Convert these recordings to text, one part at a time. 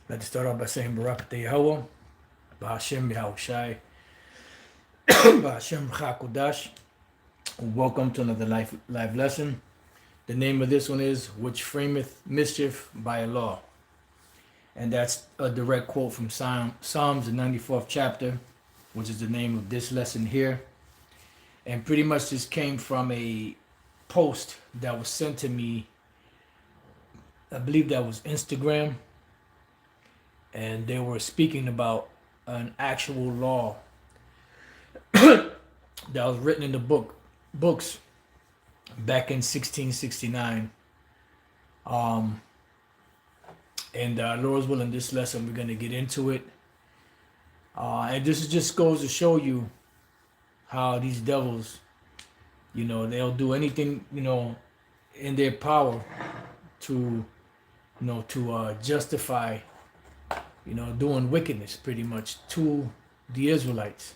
Let's start off by saying Barak Yahweh, Ba'ashem Yahushai, Ba'ashem Chakodash. Welcome to another live lesson. The name of this one is Which Frameth Mischief by Allah. And that's a direct quote from Psalms, the 94th chapter, which is the name of this lesson here. And pretty much this came from a post that was sent to me. I believe that was Instagram. And they were speaking about an actual law that was written in the books back in 1669. And Lord's willing, this lesson we're gonna get into it. And this just goes to show you how these devils, they'll do anything, in their power to, justify, doing wickedness pretty much to the Israelites.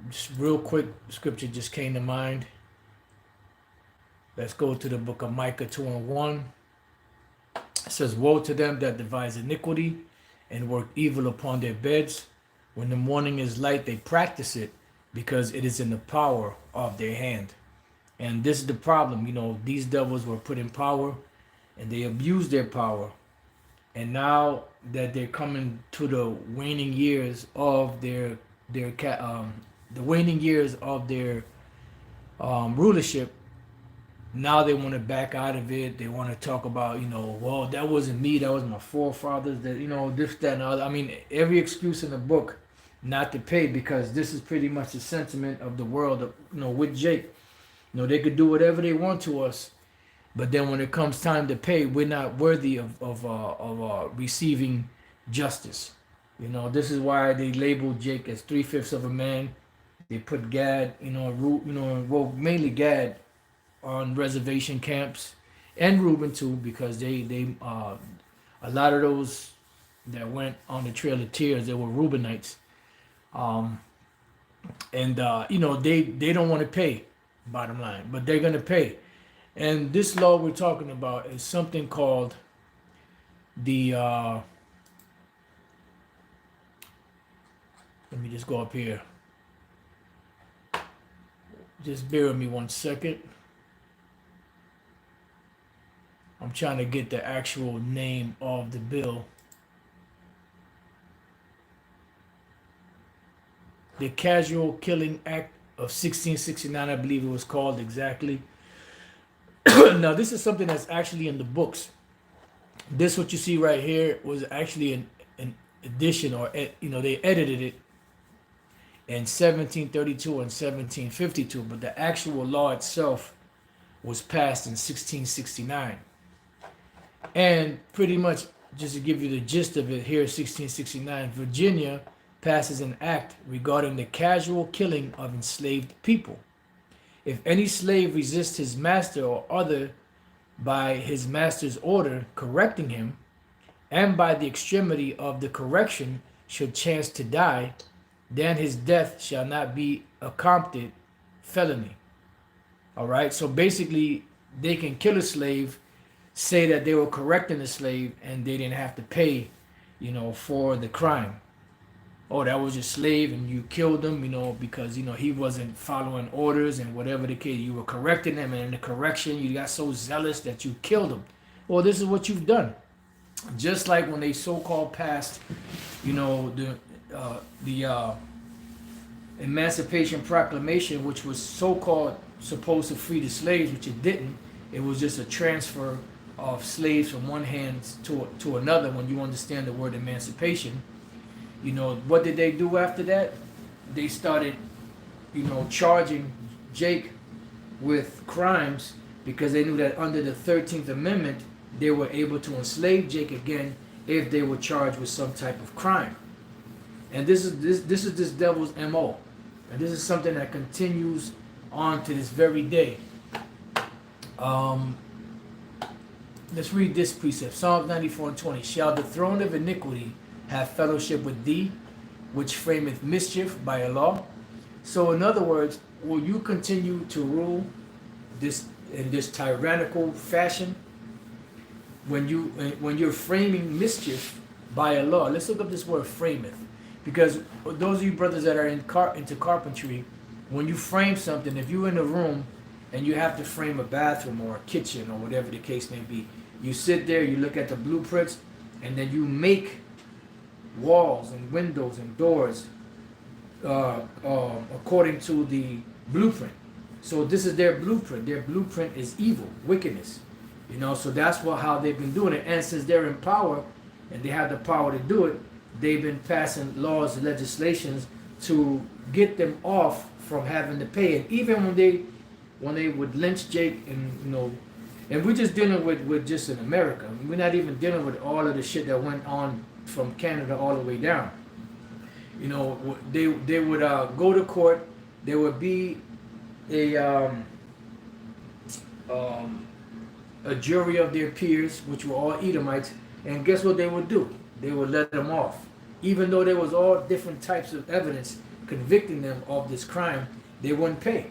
Just real quick, scripture just came to mind. Let's go to the book of Micah 2:1. It says, "Woe to them that devise iniquity and work evil upon their beds. When the morning is light, they practice it because it is in the power of their hand." And this is the problem. These devils were put in power and they abused their power. And now that they're coming to the waning years of their rulership, now they want to back out of it. They want to talk about, well, that wasn't me, that was my forefathers, that, this, that, and other. I mean, every excuse in the book not to pay, because this is pretty much the sentiment of the world of, with Jake. They could do whatever they want to us, but then when it comes time to pay, we're not worthy of receiving justice. This is why they labeled Jake as 3/5 of a man. They put Gad, mainly Gad, on reservation camps, and Reuben too, because they a lot of those that went on the Trail of Tears, they were Reubenites, and they don't want to pay, bottom line, but they're gonna pay. And this law we're talking about is something called the let me just go up here. Just bear with me 1 second. I'm trying to get the actual name of the bill. The Casual Killing Act of 1669, I believe it was called exactly. Now, this is something that's actually in the books. This, what you see right here, was actually an addition, or they edited it in 1732 and 1752, but the actual law itself was passed in 1669. And pretty much, just to give you the gist of it, here 1669, Virginia passes an act regarding the casual killing of enslaved people. If any slave resists his master or other by his master's order correcting him, and by the extremity of the correction should chance to die, then his death shall not be accompted felony. All right, so basically they can kill a slave, say that they were correcting the slave, and they didn't have to pay, for the crime. Oh, that was your slave and you killed him, because, he wasn't following orders and whatever the case. You were correcting him, and in the correction, you got so zealous that you killed him. Well, this is what you've done. Just like when they so-called passed, the Emancipation Proclamation, which was so-called supposed to free the slaves, which it didn't. It was just a transfer of slaves from one hand to another, when you understand the word emancipation. What did they do after that? They started, charging Jake with crimes, because they knew that under the 13th Amendment, they were able to enslave Jake again if they were charged with some type of crime. And this is this devil's MO. And this is something that continues on to this very day. Let's read this precept. Psalm 94:20. "Shall the throne of iniquity have fellowship with thee, which frameth mischief by a law?" So in other words, will you continue to rule this in this tyrannical fashion? when you're framing mischief by a law. Let's look up this word frameth, because those of you brothers that are into carpentry, when you frame something, if you're in a room and you have to frame a bathroom or a kitchen or whatever the case may be, you sit there, you look at the blueprints, and then you make walls and windows and doors according to the blueprint. So this is their blueprint. Their blueprint is evil, wickedness. So that's how they've been doing it. And since they're in power and they have the power to do it, they've been passing laws and legislations to get them off from having to pay. And even when they would lynch Jake, and we're just dealing with just in America. We're not even dealing with all of the shit that went on from Canada all the way down. They would go to court. There would be a jury of their peers, which were all Edomites, and guess what they would do? They would let them off. Even though there was all different types of evidence convicting them of this crime, they wouldn't pay.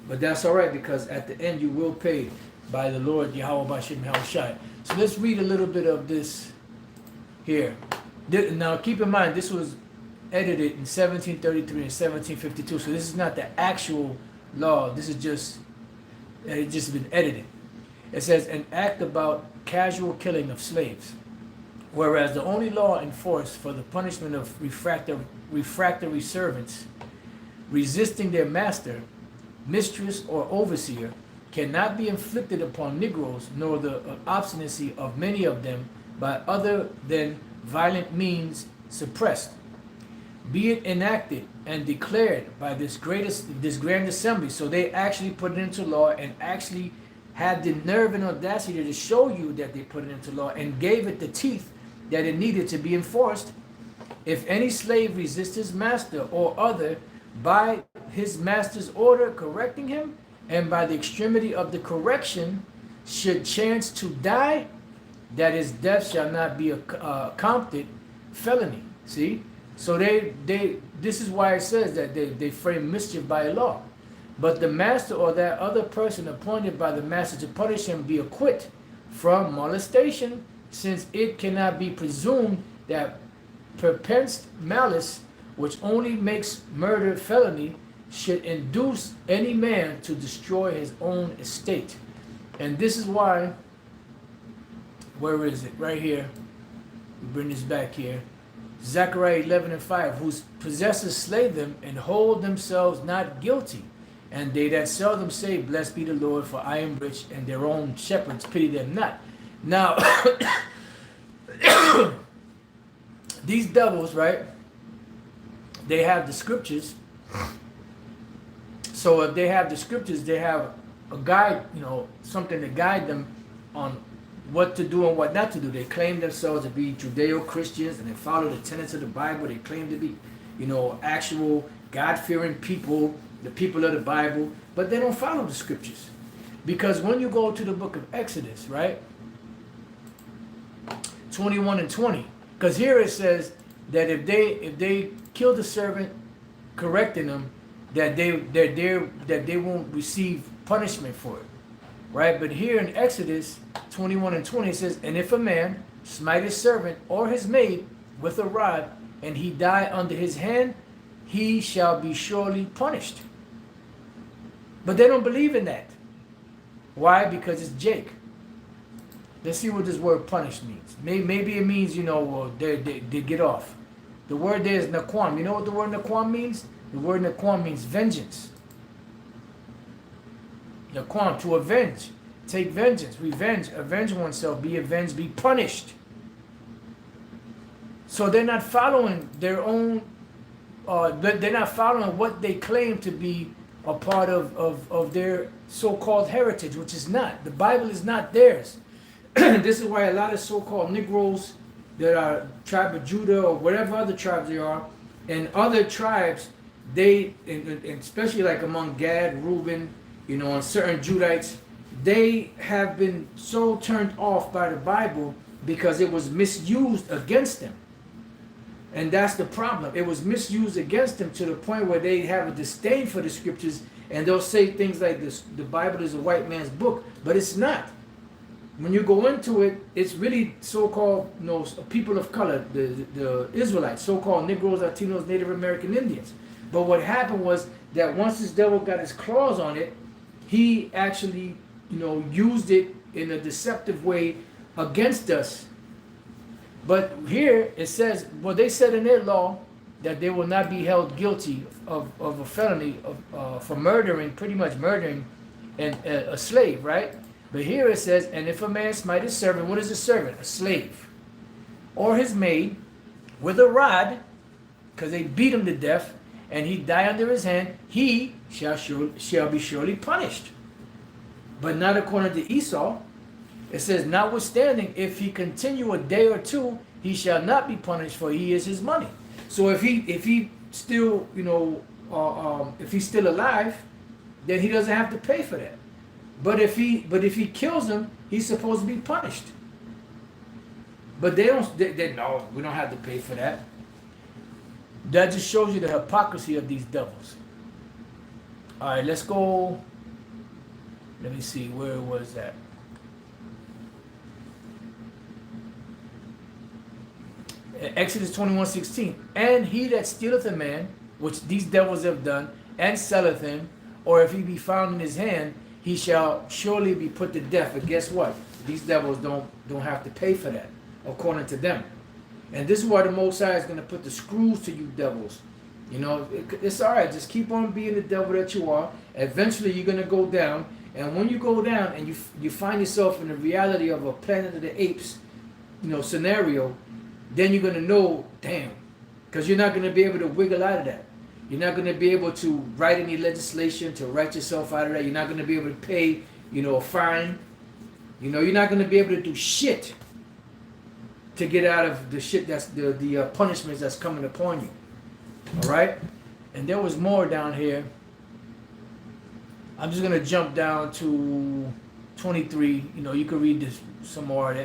But that's all right, because at the end you will pay by the Lord Yahweh Bashim Yahushai. So let's read a little bit of this here. Now keep in mind, this was edited in 1733 and 1752, so this is not the actual law. This is just been edited. It says an act about casual killing of slaves, whereas the only law enforced for the punishment of refractory servants resisting their master, mistress, or overseer cannot be inflicted upon Negroes, nor the obstinacy of many of them by other than violent means suppressed. Be it enacted and declared by this grand assembly. So they actually put it into law and actually had the nerve and audacity to show you that they put it into law and gave it the teeth that it needed to be enforced. If any slave resists his master or other by his master's order correcting him, and by the extremity of the correction should chance to die, that his death shall not be accounted felony. See? So this is why it says that they frame mischief by law. But the master or that other person appointed by the master to punish him be acquit from molestation, since it cannot be presumed that perpensed malice, which only makes murder felony, should induce any man to destroy his own estate. And this is why, where is it? Right here. We bring this back here. Zechariah 11 and 5, whose possessors slay them and hold themselves not guilty. And they that sell them say, blessed be the Lord, for I am rich, and their own shepherds pity them not. Now, these devils, right? They have the scriptures. So if they have the scriptures, they have a guide, something to guide them on what to do and what not to do. They claim themselves to be Judeo-Christians and they follow the tenets of the Bible. They claim to be, actual God-fearing people, the people of the Bible, but they don't follow the scriptures. Because when you go to the book of Exodus, right, 21 and 20, because here it says that if they kill the servant, correcting them, that they won't receive punishment for it, right? But here in Exodus 21 and 20 it says, and if a man smite his servant or his maid with a rod, and he die under his hand, he shall be surely punished. But they don't believe in that. Why? Because it's Jake. Let's see what this word punished means. Maybe it means, they get off. The word there is naquam. You know what the word naquam means? The word naquam means vengeance. Naquam, to avenge. Take vengeance, revenge, avenge oneself, be avenged, be punished. So they're not following their own, they're not following what they claim to be a part of their so-called heritage, which is not. The Bible is not theirs. This is why a lot of so-called Negroes that are tribe of Judah or whatever other tribes they are, and other tribes, and especially like among Gad, Reuben, and certain Judites, they have been so turned off by the Bible because it was misused against them. And that's the problem. It was misused against them to the point where they have a disdain for the scriptures, and they'll say things like this: the Bible is a white man's book, but it's not. when you go into it, it's really so-called, you know, people of color, the Israelites, so-called Negroes, Latinos, Native American Indians. But what happened was that once this devil got his claws on it, he actually, you know, used it in a deceptive way against us. But here it says, well, they said in their law that they will not be held guilty of a felony for murdering, pretty much murdering a slave, right? But here it says, and if a man smite his servant, what is a servant? A slave. Or his maid with a rod, because they beat him to death, and he die under his hand, he shall be surely punished. But not according to Esau. It says, notwithstanding, if he continue a day or two, he shall not be punished, for he is his money. So if he still, you know, if he's still alive, then he doesn't have to pay for that. But if he kills him, he's supposed to be punished. But they no, we don't have to pay for that. That just shows you the hypocrisy of these devils. All right, let's go. Let me see, where was that? Exodus 21:16. And he that stealeth a man, which these devils have done, and selleth him, or if he be found in his hand, he shall surely be put to death. But guess what? These devils don't have to pay for that, according to them. And this is why the Most High is going to put the screws to you devils. You know, it's all right. Just keep on being the devil that you are. Eventually, you're going to go down. And when you go down and you find yourself in the reality of a Planet of the Apes, you know, scenario, then you're going to know, damn, because you're not going to be able to wiggle out of that. You're not going to be able to write any legislation to write yourself out of that. You're not going to be able to pay, you know, a fine. You know, you're not going to be able to do shit to get out of the shit that's the punishments that's coming upon you. All right? And there was more down here. I'm just going to jump down to 23. You know, you can read this some more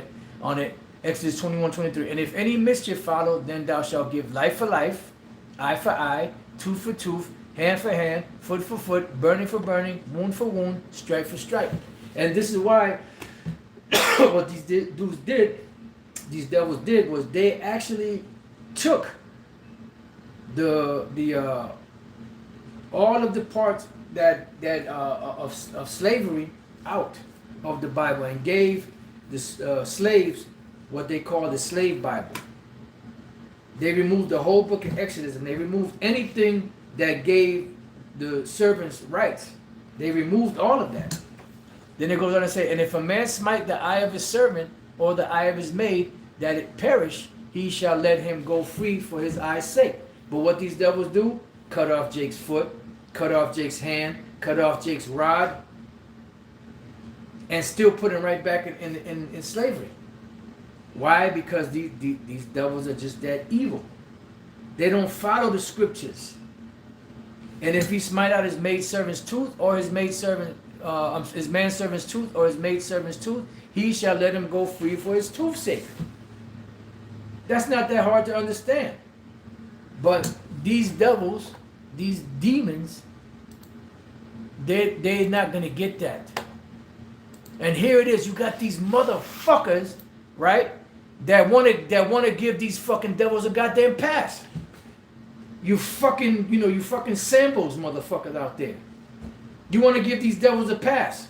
on it. Exodus 21:23. And if any mischief follow, then thou shalt give life for life, eye for eye, tooth for tooth, hand for hand, foot for foot, burning for burning, wound for wound, stripe for stripe. And this is why what these these devils did, was they actually took the all of the parts that of slavery out of the Bible and gave the slaves what they call the slave Bible. They removed the whole book of Exodus, and they removed anything that gave the servants rights. They removed all of that. Then it goes on to say, and if a man smite the eye of his servant or the eye of his maid, that it perish, he shall let him go free for his eye's sake. But what these devils do, cut off Jake's foot, cut off Jake's hand, cut off Jake's rod, and still put him right back in slavery. Why? Because these devils are just that evil. They don't follow the scriptures. And if he smite out his maidservant's tooth, or his maidservant, his manservant's tooth, or his maidservant's tooth, he shall let him go free for his tooth's sake. That's not that hard to understand. But these devils, these demons, they're not going to get that. And here it is. You got these motherfuckers, right, that want to give these fucking devils a goddamn pass. You fucking samples, motherfuckers out there. You want to give these devils a pass.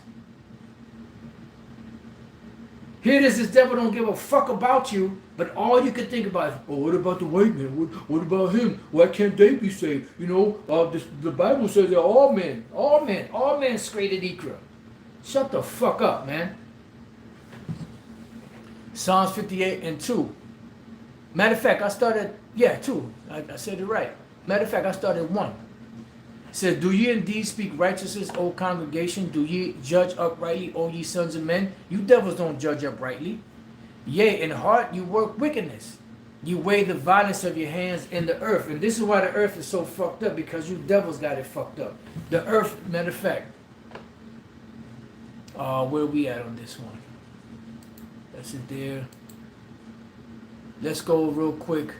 Here it is, this devil don't give a fuck about you, but all you can think about is, oh, what about the white man? What about him? Why can't they be saved? You know, the Bible says that all men straight at Ikra. Shut the fuck up, man. Psalms 58:2. Matter of fact, I started, 2. I said it right. Matter of fact, I started 1. It says, do ye indeed speak righteousness, O congregation? Do ye judge uprightly, O ye sons of men? You devils don't judge uprightly. Yea, in heart you work wickedness. You weigh the violence of your hands in the earth. And this is why the earth is so fucked up, because you devils got it fucked up. The earth, matter of fact, where we at on this one? That's it there. Let's go real quick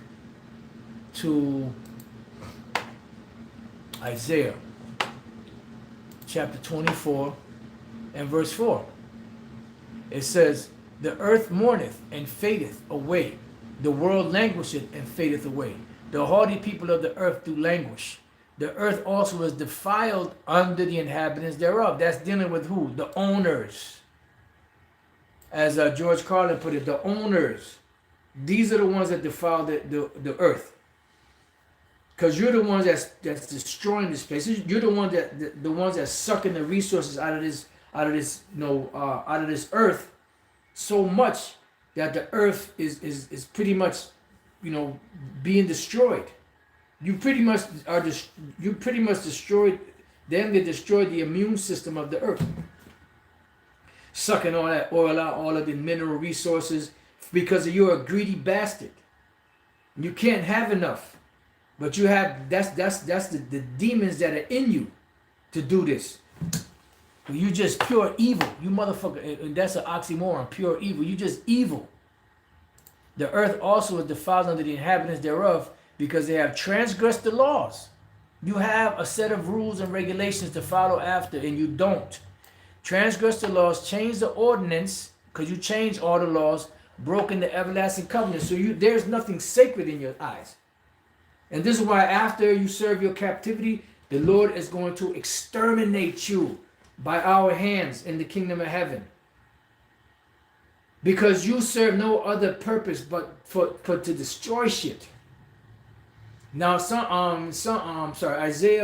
to Isaiah chapter 24 and verse 4. It says, the earth mourneth and fadeth away. The world languisheth and fadeth away. The haughty people of the earth do languish. The earth also is defiled under the inhabitants thereof. That's dealing with who? The owners. As George Carlin put it, the owners. These are the ones that defile the earth. Because you're the ones that's destroying this place. You're the one the ones that's sucking the resources out of this out of this earth so much that the earth is pretty much being destroyed. You pretty much destroyed them. They destroyed the immune system of the earth, sucking all that oil out, all of the mineral resources, because you're a greedy bastard. You can't have enough, but you have that's the demons that are in you to do this. You just pure evil, you motherfucker. And that's an oxymoron, pure evil. You just evil. The earth also is defiled under the inhabitants thereof, because they have transgressed the laws. You have a set of rules and regulations to follow after, and you don't. Transgress the laws, change the ordinance, because you change all the laws, broken the everlasting covenant. So there's nothing sacred in your eyes. And this is why after you serve your captivity, the Lord is going to exterminate you by our hands in the kingdom of heaven. Because you serve no other purpose but for to destroy shit. Now, Isaiah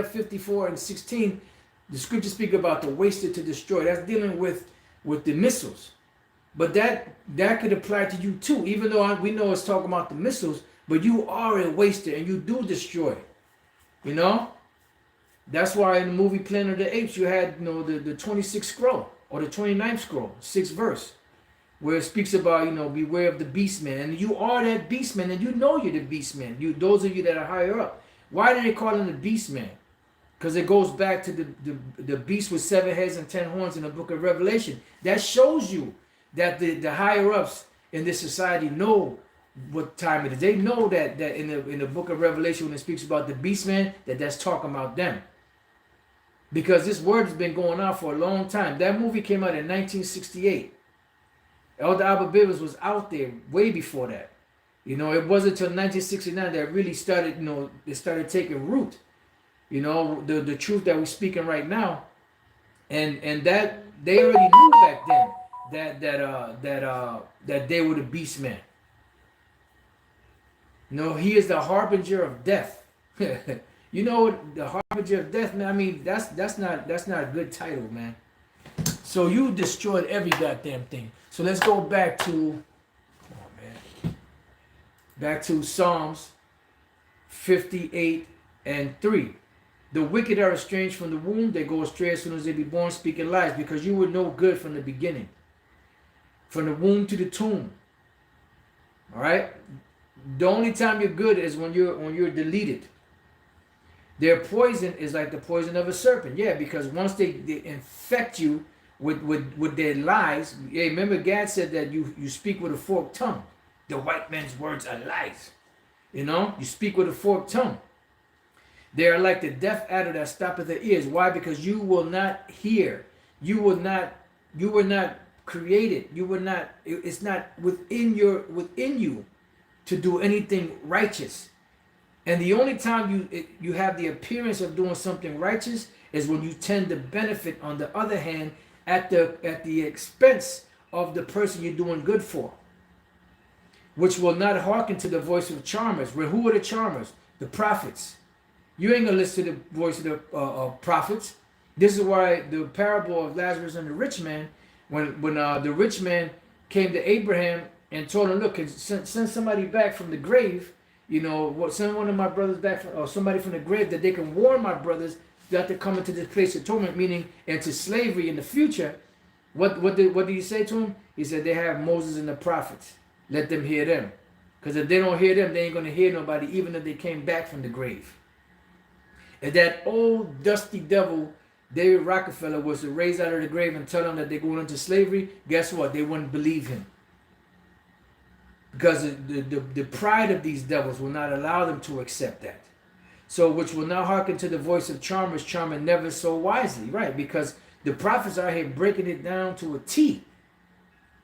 54:16, the scriptures speak about the wasted to destroy. That's dealing with the missiles. But that could apply to you too, even though we know it's talking about the missiles, but you are a waster and you do destroy. That's why in the movie Planet of the Apes, you had the 26th scroll or the 29th scroll, 6th verse, where it speaks about, beware of the beast man. And you are that beast man, and you know you're the beast man. Those of you that are higher up. Why do they call him the beast man? Because it goes back to the beast with 7 heads and 10 horns in the book of Revelation. That shows you that the higher ups in this society know what time it is. They know that in the book of Revelation, when it speaks about the beast man, that's talking about them. Because this word has been going on for a long time. That movie came out in 1968. Elder Albert Bivens was out there way before that. It wasn't until 1969 that really started, it started taking root. The truth that we're speaking right now. And that they already knew back then that they were the beast man. He is the harbinger of death. The harbinger of death, man. I mean, that's not a good title, man. So you destroyed every goddamn thing. So let's go back to, back to Psalms 58:3. The wicked are estranged from the womb; they go astray as soon as they be born, speaking lies, because you were no good from the beginning, from the womb to the tomb. All right. The only time you're good is when you're deleted. Their poison is like the poison of a serpent. Yeah, because once they infect you with their lies. Yeah, remember Gad said that you speak with a forked tongue. The white man's words are lies. You speak with a forked tongue. They are like the deaf adder that stoppeth the ears. Why? Because you will not hear. You were not created. It's not within you to do anything righteous. And the only time you have the appearance of doing something righteous is when you tend to benefit, on the other hand, at the expense of the person you're doing good for, which will not hearken to the voice of charmers. Who are the charmers? The prophets. You ain't gonna listen to the voice of the prophets. This is why the parable of Lazarus and the rich man, when the rich man came to Abraham and told him, look, send somebody back from the grave, send one of my brothers back, or somebody from the grave, that they can warn my brothers that they're coming to this place of torment, meaning into slavery in the future. What did he say to him? He said, they have Moses and the prophets. Let them hear them. Because if they don't hear them, they ain't going to hear nobody, even if they came back from the grave. If that old dusty devil, David Rockefeller, was to raise out of the grave and tell them that they're going into slavery, guess what? They wouldn't believe him. Because the pride of these devils will not allow them to accept that. So, which will not hearken to the voice of charmers, charming never so wisely, right? Because the prophets are here breaking it down to a T.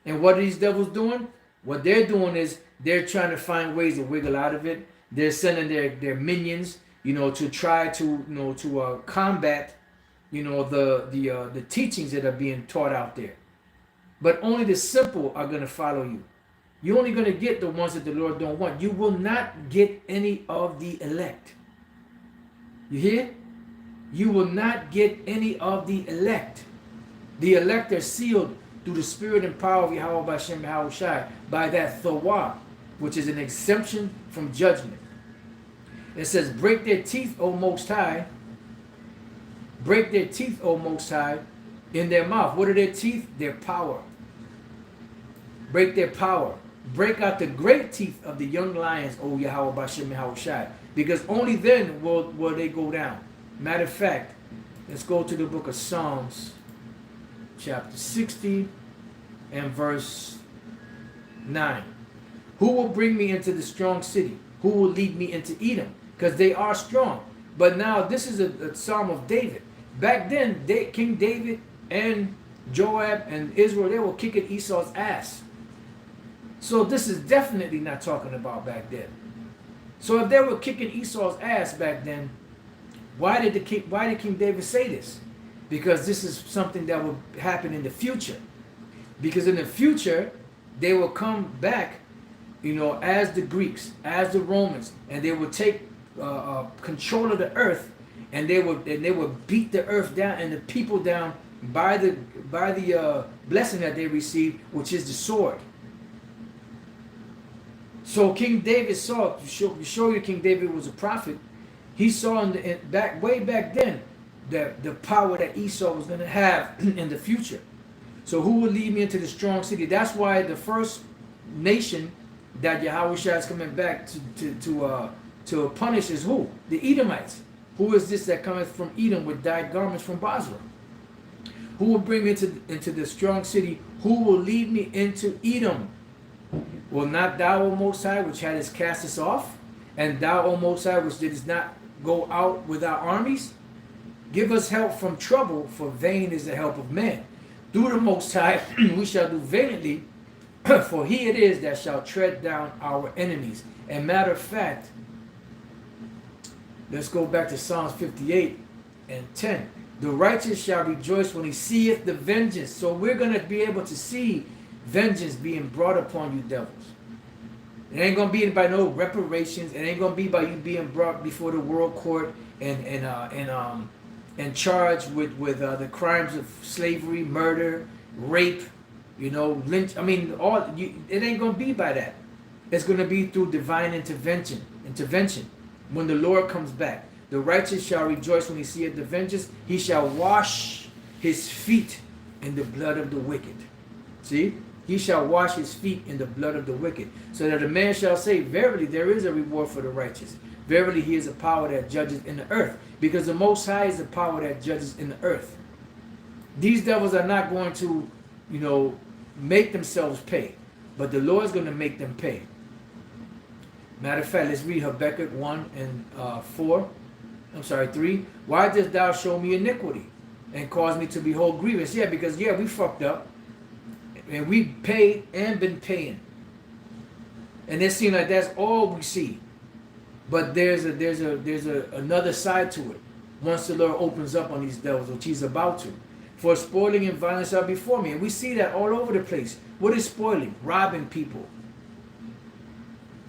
And what are these devils doing? What they're doing is they're trying to find ways to wiggle out of it. They're sending their minions, to try to combat, the teachings that are being taught out there. But only the simple are going to follow you. You're only going to get the ones that the Lord don't want. You will not get any of the elect. You hear? You will not get any of the elect. The elect are sealed through the spirit and power of Yahweh Bashem Yahushai by that thawah, which is an exemption from judgment. It says, break their teeth, O Most High. Break their teeth, O Most High, in their mouth. What are their teeth? Their power. Break their power. Break out the great teeth of the young lions, O Yahweh Bashem Yahushai, because only then will they go down. Matter of fact, let's go to the book of Psalms, chapter 60 and verse 9. Who will bring me into the strong city? Who will lead me into Edom? Because they are strong. But now this is a psalm of David. Back then, King David and Joab and Israel, they were kicking Esau's ass. So this is definitely not talking about back then. So if they were kicking Esau's ass back then, why did King David say this? Because this is something that will happen in the future. Because in the future, they will come back, as the Greeks, as the Romans, and they will take control of the earth, and they would beat the earth down and the people down by the blessing that they received, which is the sword. So King David saw, to show you King David was a prophet, he saw way back then the power that Esau was going to have in the future. So who will lead me into the strong city? That's why the first nation that Yahushua is coming back to punish is who? The Edomites. Who is this that cometh from Edom with dyed garments from Basra? Who will bring me into the strong city? Who will lead me into Edom? Will not thou, O Most High, which hadst cast us off, and thou, O Most High, which didst not go out with our armies? Give us help from trouble, for vain is the help of man. Through the Most High we shall do valiantly, for he it is that shall tread down our enemies. And matter of fact, let's go back to Psalms 58 and 10. The righteous shall rejoice when he seeth the vengeance. So we're going to be able to see vengeance being brought upon you devils. It ain't going to be by no reparations. It ain't going to be by you being brought before the world court and charged with the crimes of slavery, murder, rape, lynch. It ain't going to be by that. It's going to be through divine intervention. When the Lord comes back, the righteous shall rejoice when he seeth the vengeance. He shall wash his feet in the blood of the wicked. See? He shall wash his feet in the blood of the wicked, so that a man shall say, verily there is a reward for the righteous. Verily he is a power that judges in the earth, because the Most High is the power that judges in the earth. These devils are not going to, make themselves pay, but the Lord is going to make them pay. Matter of fact, let's read Habakkuk 1 and 3. Why dost thou show me iniquity and cause me to behold grievance? Yeah, because we fucked up. And we paid and been paying. And it seems like that's all we see. But there's another side to it. Once the Lord opens up on these devils, which he's about to. For spoiling and violence are before me. And we see that all over the place. What is spoiling? Robbing people.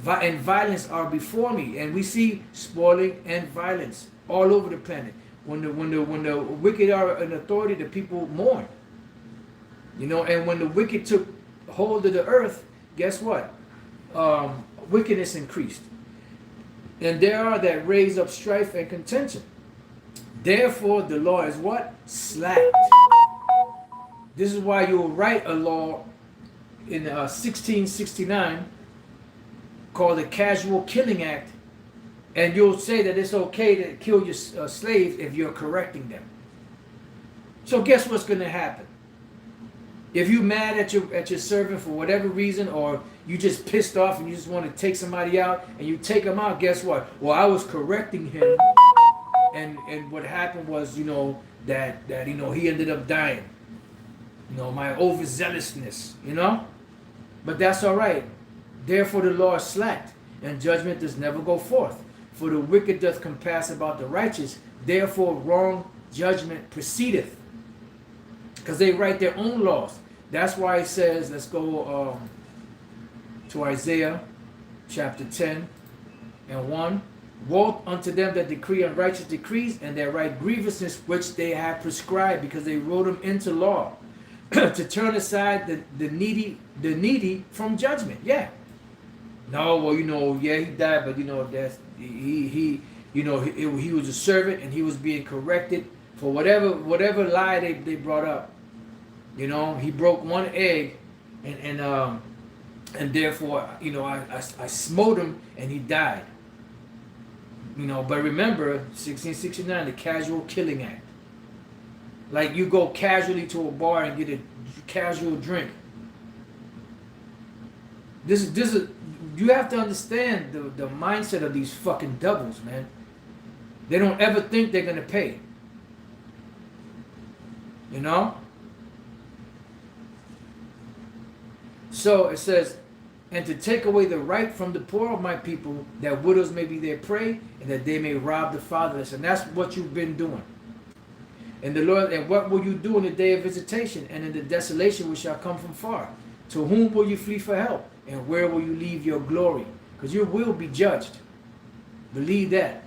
And violence are before me. And we see spoiling and violence all over the planet. When the wicked are in authority, the people mourn. And when the wicked took hold of the earth, guess what? Wickedness increased. And there are that raise up strife and contention. Therefore, the law is what? Slacked. This is why you'll write a law in 1669 called the Casual Killing Act, and you'll say that it's okay to kill your slaves if you're correcting them. So guess what's going to happen? If you're mad at your servant for whatever reason, or you just pissed off and you just want to take somebody out, and you take them out, guess what? Well, I was correcting him, and what happened was, that he ended up dying. my overzealousness, But that's all right. Therefore the law is slacked, and judgment does never go forth. For the wicked doth compass about the righteous, therefore wrong judgment proceedeth. Because they write their own laws. That's why it says, let's go to Isaiah chapter 10 and 1. Woe unto them that decree unrighteous decrees, and that write grievousness which they have prescribed, because they wrote them into law, to turn aside the needy from judgment. Yeah. No, well, he died, but that's he was a servant, and he was being corrected for whatever lie they brought up. He broke one egg, and therefore, I smote him, and he died. But remember, 1669, the Casual Killing Act. Like, you go casually to a bar and get a casual drink. This is you have to understand the mindset of these fucking devils, man. They don't ever think they're gonna pay. So it says, and to take away the right from the poor of my people, that widows may be their prey, and that they may rob the fatherless. And that's what you've been doing. And the Lord, and what will you do in the day of visitation, and in the desolation which shall come from far? To whom will you flee for help? And where will you leave your glory? Because you will be judged. Believe that.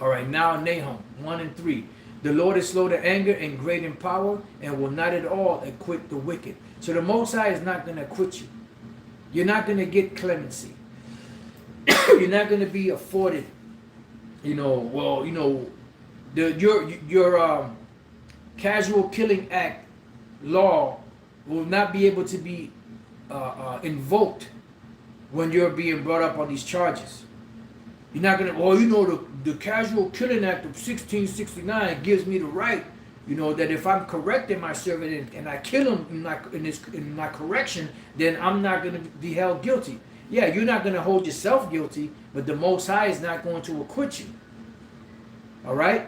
All right, now Nahum 1 and 3. The Lord is slow to anger and great in power, and will not at all acquit the wicked. So the Most High is not going to acquit you. You're not going to get clemency. You're not going to be afforded, your Casual Killing Act law will not be able to be invoked when you're being brought up on these charges. You're not going to, the Casual Killing Act of 1669 gives me the right, that if I'm correcting my servant and I kill him in my correction, then I'm not going to be held guilty. Yeah, you're not going to hold yourself guilty, but the Most High is not going to acquit you. All right?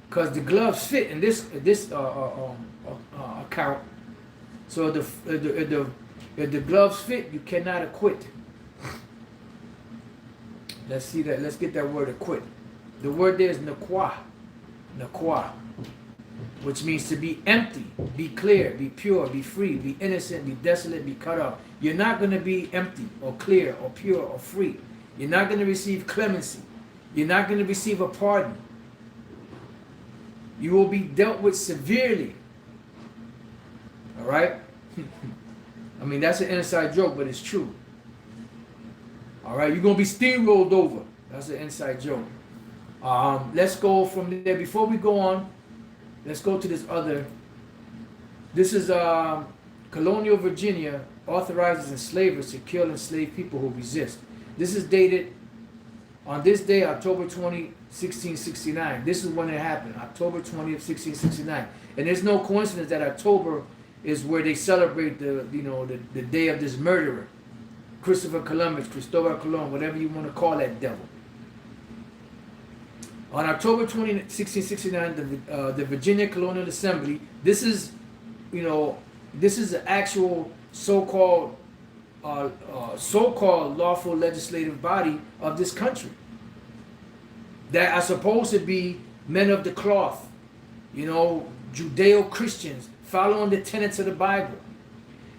Because the gloves fit in this account. So if the gloves fit, you cannot acquit. Let's see that. Let's get that word acquit. The word there is nakwa. Nakwa. Which means to be empty, be clear, be pure, be free, be innocent, be desolate, be cut off. You're not going to be empty or clear or pure or free. You're not going to receive clemency. You're not going to receive a pardon. You will be dealt with severely. All right? I mean, that's an inside joke, but it's true. All right? You're going to be steamrolled over. That's an inside joke. Let's go from there. Before we go on, let's go to this other. This is colonial Virginia authorizes enslavers to kill enslaved people who resist. This is dated on this day, October 20, 1669. This is when it happened, October 20th, 1669. And there's no coincidence that October is where they celebrate the day of this murderer, Christopher Columbus, Cristobal Colon, whatever you want to call that devil. On October 20, 1669, the Virginia Colonial Assembly, this is the actual so-called lawful legislative body of this country that are supposed to be men of the cloth, Judeo-Christians following the tenets of the Bible,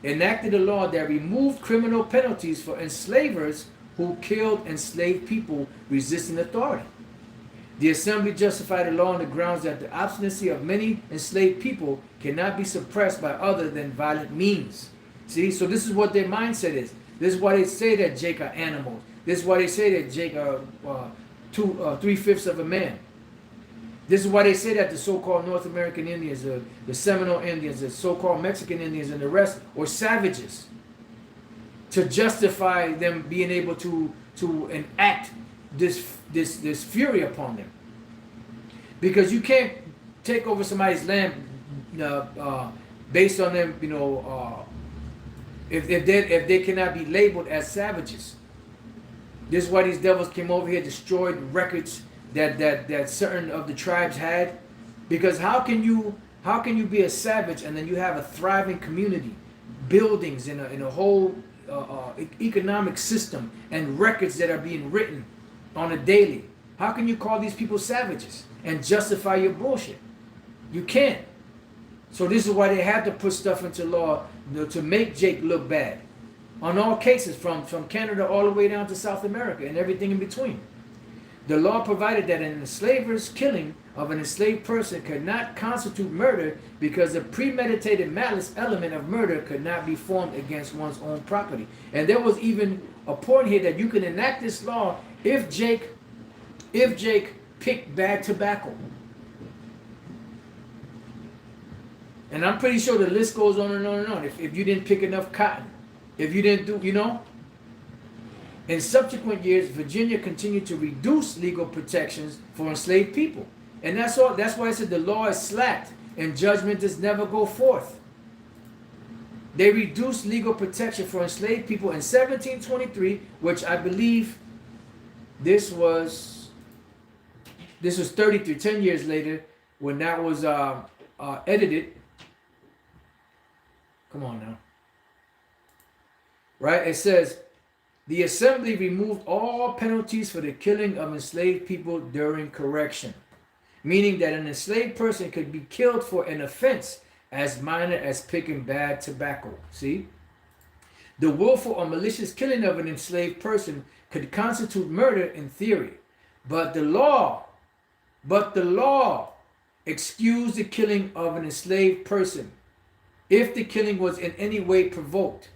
enacted a law that removed criminal penalties for enslavers who killed enslaved people resisting authority. The Assembly justified the law on the grounds that the obstinacy of many enslaved people cannot be suppressed by other than violent means. See, so this is what their mindset is. This is why they say that Jake are animals. This is why they say that Jake are 3/5 of a man. This is why they say that the so-called North American Indians, the Seminole Indians, the so-called Mexican Indians, and the rest are savages. To justify them being able to enact this fury upon them, because you can't take over somebody's land based on them, if they cannot be labeled as savages. This is why these devils came over here, destroyed records that certain of the tribes had, because how can How can you be a savage and then you have a thriving community, buildings in a whole economic system and records that are being written on a daily? How can you call these people savages and justify your bullshit? You can't. So this is why they had to put stuff into law to make Jake look bad. On all cases, from Canada all the way down to South America and everything in between. The law provided that an enslaver's killing of an enslaved person could not constitute murder because the premeditated malice element of murder could not be formed against one's own property. And there was even a point here that you can enact this law if Jake picked bad tobacco. And I'm pretty sure the list goes on and on and on. If you didn't pick enough cotton, if you didn't do, In subsequent years, Virginia continued to reduce legal protections for enslaved people. And that's all. That's why I said the law is slacked and judgment does never go forth. They reduced legal protection for enslaved people in 1723, which I believe this was 33, 10 years later, when that was edited. Come on now. Right? It says, the assembly removed all penalties for the killing of enslaved people during correction, meaning that an enslaved person could be killed for an offense as minor as picking bad tobacco. See? The willful or malicious killing of an enslaved person could constitute murder in theory, but the law excused the killing of an enslaved person if the killing was in any way provoked.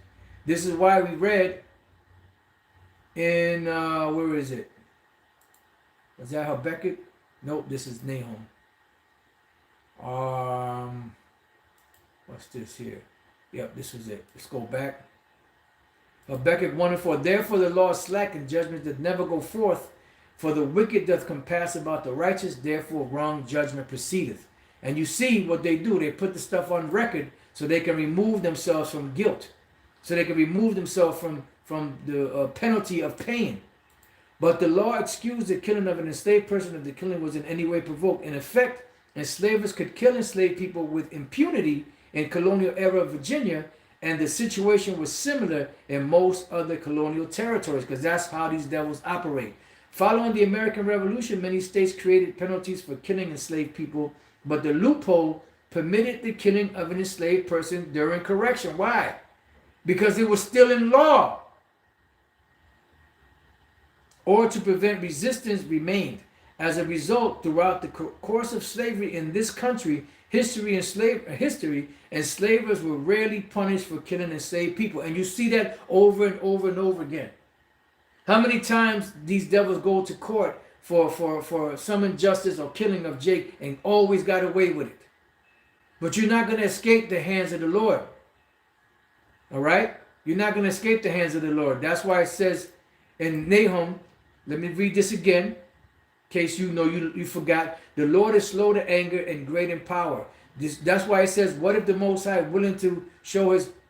This is why we read in where is it? Was that Habakkuk? Nope, this is Nahum. What's this here? Yep, this was it. Let's go back. Habakkuk 1:4. Therefore the law is slack and judgment doth never go forth, for the wicked doth compass about the righteous, therefore wrong judgment proceedeth. And you see what they do. They put the stuff on record so they can remove themselves from guilt. So they can remove themselves from the penalty of pain. But the law excused the killing of an enslaved person if the killing was in any way provoked. In effect, enslavers could kill enslaved people with impunity in colonial era Virginia, and the situation was similar in most other colonial territories, because that's how these devils operate. Following the American Revolution, many states created penalties for killing enslaved people, but the loophole permitted the killing of an enslaved person during correction. Why? Because it was still in law. Or to prevent resistance remained. As a result, throughout the course of slavery in this country, enslavers were rarely punished for killing enslaved people. And you see that over and over and over again. How many times these devils go to court for some injustice or killing of Jake and always got away with it? But you're not going to escape the hands of the Lord. All right? You're not going to escape the hands of the Lord. That's why it says in Nahum, let me read this again, in case you forgot. The Lord is slow to anger and great in power. That's why it says, what if the Most High, willing to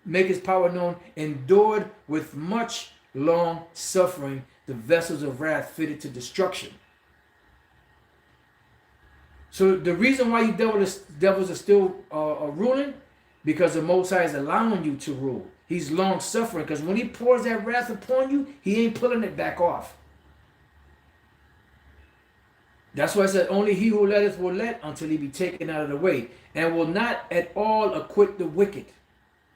make his power known, endured with much long suffering the vessels of wrath fitted to destruction. So the reason why you devils are still ruling, because the Most High is allowing you to rule. He's long suffering, because when he pours that wrath upon you, he ain't pulling it back off. That's why I said, only he who letteth will let until he be taken out of the way, and will not at all acquit the wicked.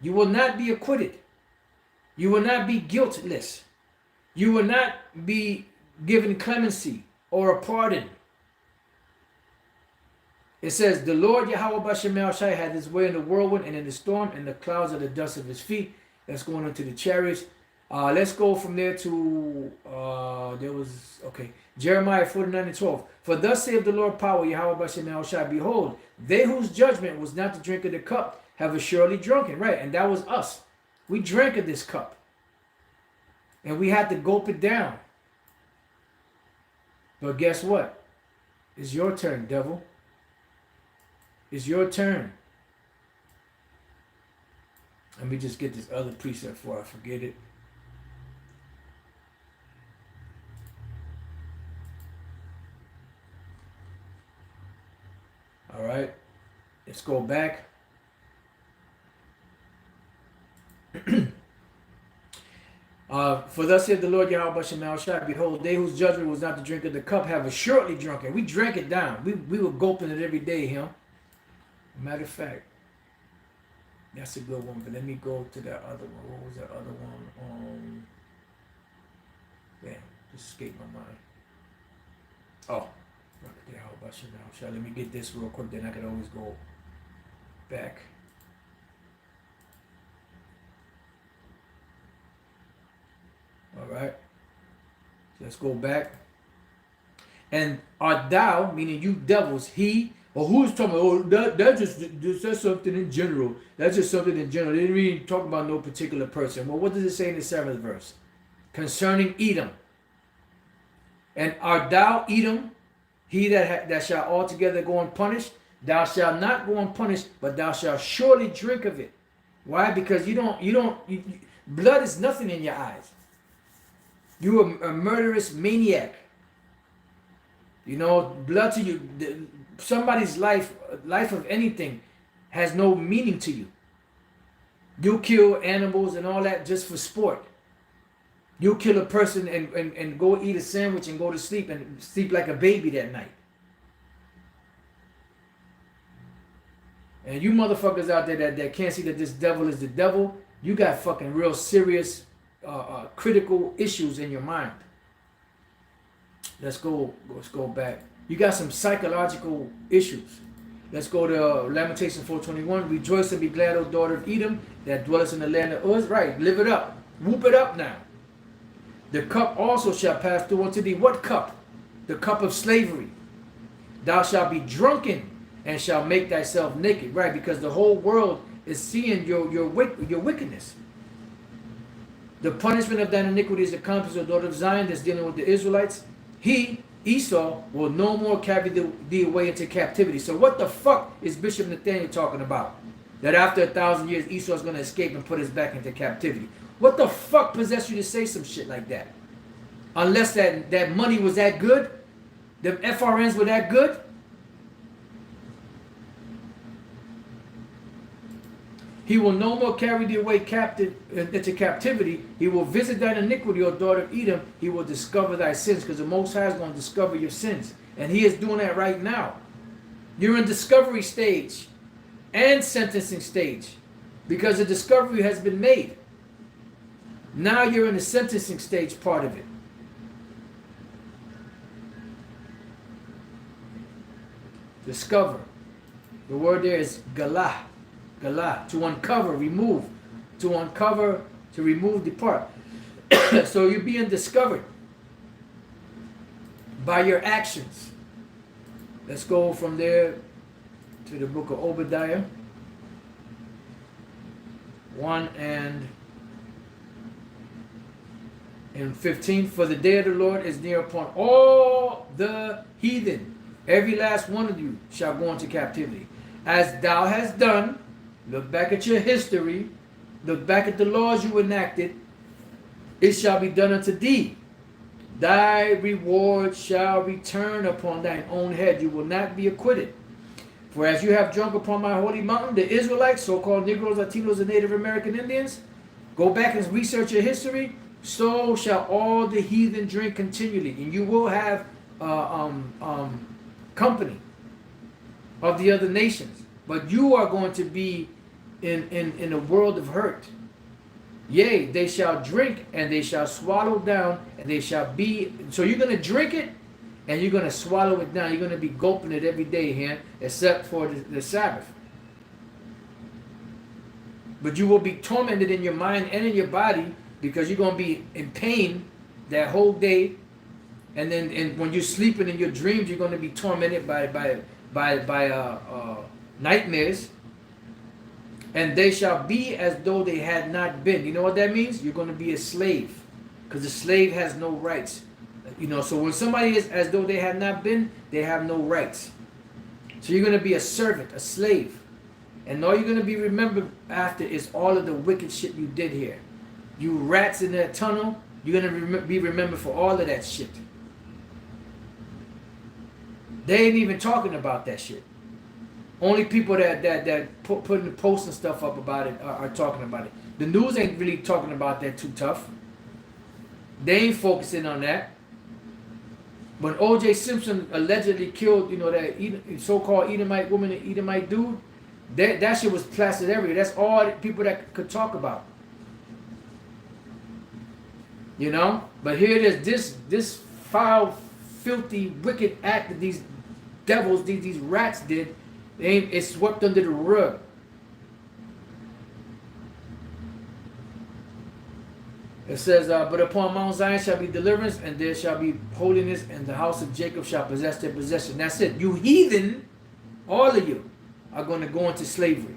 You will not be acquitted. You will not be guiltless. You will not be given clemency or a pardon. It says, the Lord Yahweh B'Shem Shai had his way in the whirlwind and in the storm, and the clouds are the dust of his feet. That's going into the chariots. Let's go from there to, Jeremiah 49:12. For thus saith the Lord power, Yahweh B'Shem Shai, behold, they whose judgment was not to drink of the cup have assuredly drunken. Right, and that was us. We drank of this cup. And we had to gulp it down. But guess what? It's your turn, devil. It's your turn. Let me just get this other precept before I forget it. All right. Let's go back. For thus saith the Lord Yahweh Shemel Shai, behold, they whose judgment was not to drink of the cup have assuredly drunk it. We drank it down. We were gulping it every day, him. Matter of fact, that's a good one. But let me go to that other one. What was that other one? Damn, just escaped my mind. Oh, Yahweh Shemel Shai. Let me get this real quick. Then I can always go back. All right. Let's go back. And art thou, meaning you devils, he, or who's talking about, oh, that just that's something in general. That's just something in general. They didn't really talk about no particular person. Well, what does it say in the 7th verse? Concerning Edom. And art thou Edom, he that shall altogether go unpunished? Thou shalt not go unpunished, but thou shalt surely drink of it. Why? Because blood is nothing in your eyes. You are a murderous maniac. You know, blood to you, somebody's life of anything has no meaning to you. You kill animals and all that just for sport. You kill a person and go eat a sandwich and go to sleep and sleep like a baby that night. And you motherfuckers out there that can't see that this devil is the devil, you got fucking real serious critical issues in your mind. Let's go back. You got some psychological issues. Let's go to Lamentation 4:21. Rejoice and be glad, O daughter of Edom, that dwellest in the land of Uz. Right, live it up. Whoop it up now. The cup also shall pass through unto thee. What cup? The cup of slavery. Thou shalt be drunken and shalt make thyself naked. Right, because the whole world is seeing your wickedness. The punishment of thine iniquity is accomplished, O daughter of Zion, that's dealing with the Israelites. He, Esau, will no more carry thee away into captivity. So what the fuck is Bishop Nathaniel talking about? That after 1,000 years, Esau is going to escape and put us back into captivity. What the fuck possessed you to say some shit like that? Unless that money was that good? The FRNs were that good? He will no more carry thee away captive into captivity. He will visit thine iniquity, O daughter of Edom. He will discover thy sins, because the Most High is going to discover your sins. And he is doing that right now. You're in discovery stage and sentencing stage, because the discovery has been made. Now you're in the sentencing stage part of it. Discover. The word there is galah. Galah, to uncover, remove, to uncover, to remove, depart. So you're being discovered by your actions. Let's go from there to the book of Obadiah 1 and 15. For the day of the Lord is near upon all the heathen. Every last one of you shall go into captivity. As thou hast done. Look back at your history. Look back at the laws you enacted. It shall be done unto thee. Thy reward shall return upon thine own head. You will not be acquitted. For as you have drunk upon my holy mountain, the Israelites, so-called Negroes, Latinos, and Native American Indians, go back and research your history. So shall all the heathen drink continually. And you will have company of the other nations. But you are going to be in a world of hurt. Yea, they shall drink and they shall swallow down and they shall be. So you're going to drink it and you're going to swallow it down. You're going to be gulping it every day here, except for the Sabbath. But you will be tormented in your mind and in your body, because you're going to be in pain that whole day. And then when you're sleeping in your dreams, you're going to be tormented by nightmares. And they shall be as though they had not been. You know what that means? You're going to be a slave, because the slave has no rights. You know, so when somebody is as though they had not been, they have no rights. So you're going to be a servant, a slave. And all you're going to be remembered after is all of the wicked shit you did here. You rats in that tunnel, you're going to be remembered for all of that shit. They ain't even talking about that shit. Only people that putting the posts and stuff up about it are talking about it. The news ain't really talking about that too tough. They ain't focusing on that. When O.J. Simpson allegedly killed, that so-called Edomite woman and Edomite dude, that shit was plastered everywhere. That's all people that could talk about. But here it is. This foul, filthy, wicked act that these devils, these rats did, it's swept under the rug. It says, but upon Mount Zion shall be deliverance, and there shall be holiness, and the house of Jacob shall possess their possession. That's it. You heathen, all of you, are going to go into slavery.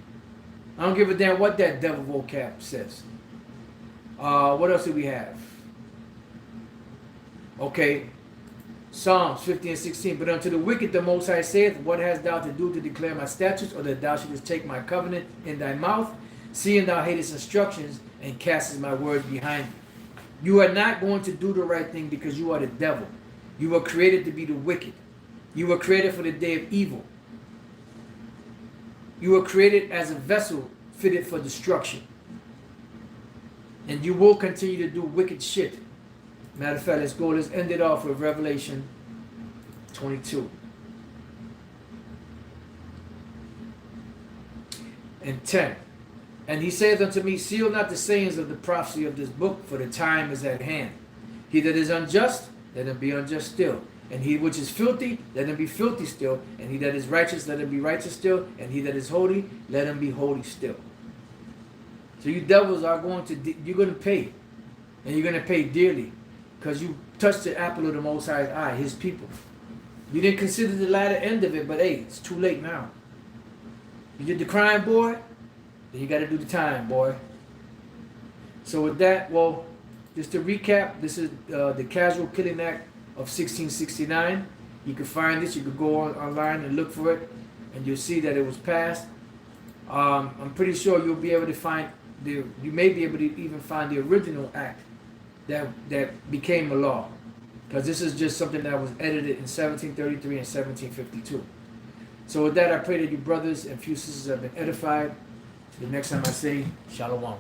I don't give a damn what that devil vocab says. What else do we have? Okay. Psalms 50 and 16. But unto the wicked the Most High saith, what hast thou to do to declare my statutes, or that thou shouldest take my covenant in thy mouth, seeing thou hatest instructions, and castest my words behind thee? You are not going to do the right thing because you are the devil. You were created to be the wicked. You were created for the day of evil. You were created as a vessel fitted for destruction. And you will continue to do wicked shit. Matter of fact, let's end it off with Revelation 22 and 10. And he saith unto me, seal not the sayings of the prophecy of this book, for the time is at hand. He that is unjust, let him be unjust still. And he which is filthy, let him be filthy still. And he that is righteous, let him be righteous still. And he that is holy, let him be holy still. So you devils are you're going to pay. And you're going to pay dearly. Because you touched the apple of the Most High's eye, his people. You didn't consider the latter end of it, but hey, it's too late now. You did the crime, boy, then you got to do the time, boy. So with that, well, just to recap, this is the Casual Killing Act of 1669. You can find this. You can go online and look for it, and you'll see that it was passed. I'm pretty sure you'll be able to find you may be able to even find the original act that became a law, because this is just something that was edited in 1733 and 1752. So with that, I pray that you brothers and few sisters have been edified. Till the next time I say, Shalom.